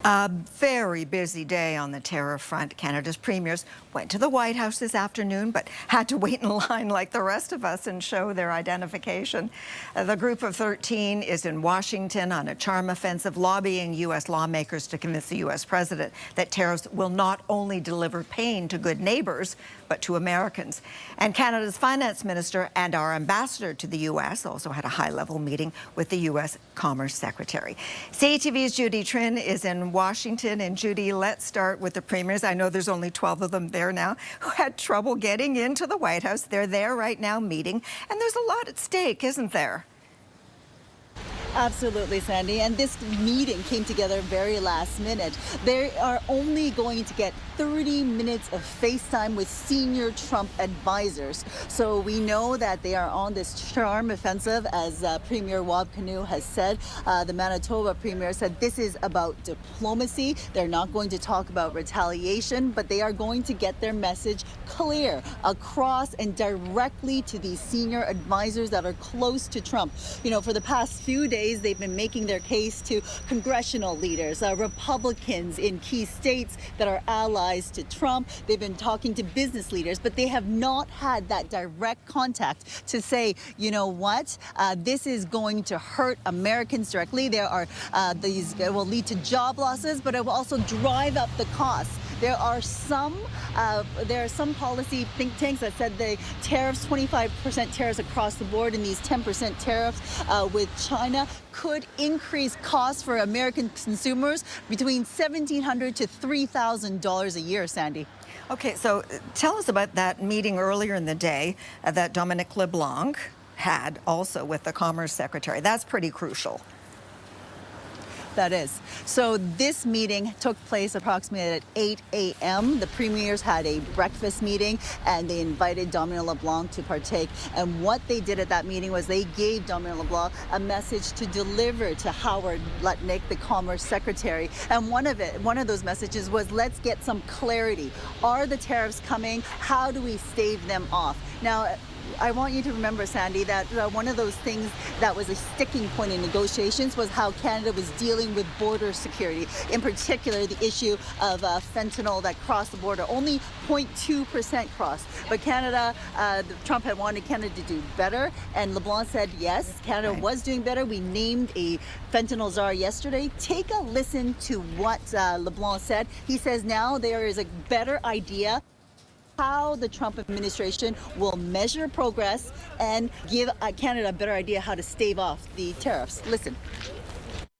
A very busy day on the tariff front. Canada's premiers went to the White House this afternoon, but had to wait in line like the rest of us and show their identification. The group of 13 is in Washington on a charm offensive, lobbying U.S. lawmakers to convince the U.S. president that tariffs will not only deliver pain to good neighbors, but to Americans. And Canada's finance minister and our ambassador to the U.S. also had a high-level meeting with the U.S. Commerce Secretary. CTV's Judy Trinh is in Washington. And Judy, let's start with the premiers. I know there's only 12 of them there now who had trouble getting into the White House. They're there right now meeting, and there's a lot at stake, isn't there? Absolutely, Sandy. And this meeting came together very last minute. They are only going to get 30 minutes of FaceTime with senior Trump advisors. So we know that they are on this charm offensive, as Premier Wab Kinew has said. The Manitoba Premier said this is about diplomacy. They're not going to talk about retaliation, but they are going to get their message clear across and directly to these senior advisors that are close to Trump. You know, for the past few days, they've been making their case to congressional leaders, Republicans in key states that are allies to Trump. They've been talking to business leaders, but they have not had that direct contact to say, you know what, this is going to hurt Americans directly. These will lead to job losses, but it will also drive up the costs. There are some policy think tanks that said the tariffs, 25% tariffs across the board, and these 10% tariffs with China could increase costs for American consumers between $1,700 to $3,000 a year, Sandy. Okay, so tell us about that meeting earlier in the day that Dominic LeBlanc had also with the Commerce Secretary. That's pretty crucial. That is. So this meeting took place approximately at 8 a.m. The premiers had a breakfast meeting and they invited Dominic LeBlanc to partake. And what they did at that meeting was they gave Dominic LeBlanc a message to deliver to Howard Lutnick, the Commerce Secretary. And one of those messages was, let's get some clarity. Are the tariffs coming? How do we stave them off? Now, I want you to remember, Sandy, that one of those things that was a sticking point in negotiations was how Canada was dealing with border security. In particular, the issue of fentanyl that crossed the border, only 0.2% crossed. But Canada, Trump had wanted Canada to do better, and LeBlanc said yes, Canada was doing better. We named a fentanyl czar yesterday. Take a listen to what LeBlanc said. He says now there is a better idea how the Trump administration will measure progress and give Canada a better idea how to stave off the tariffs. Listen.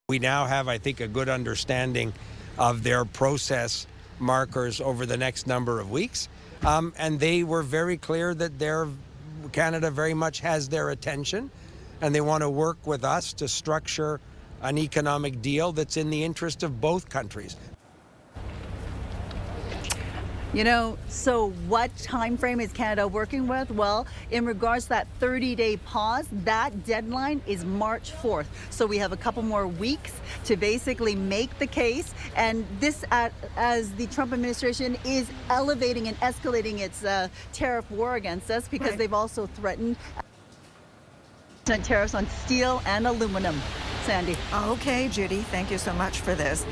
We now have, I think, a good understanding of their process markers over the next number of weeks. And they were very clear that Canada very much has their attention, and they want to work with us to structure an economic deal that's in the interest of both countries. You know, so what time frame is Canada working with? Well, in regards to that 30-day pause, that deadline is March 4th. So we have a couple more weeks to basically make the case. And this, as the Trump administration is elevating and escalating its tariff war against us, because they've also threatened tariffs on steel and aluminum. Sandy. Okay, Judy, thank you so much for this.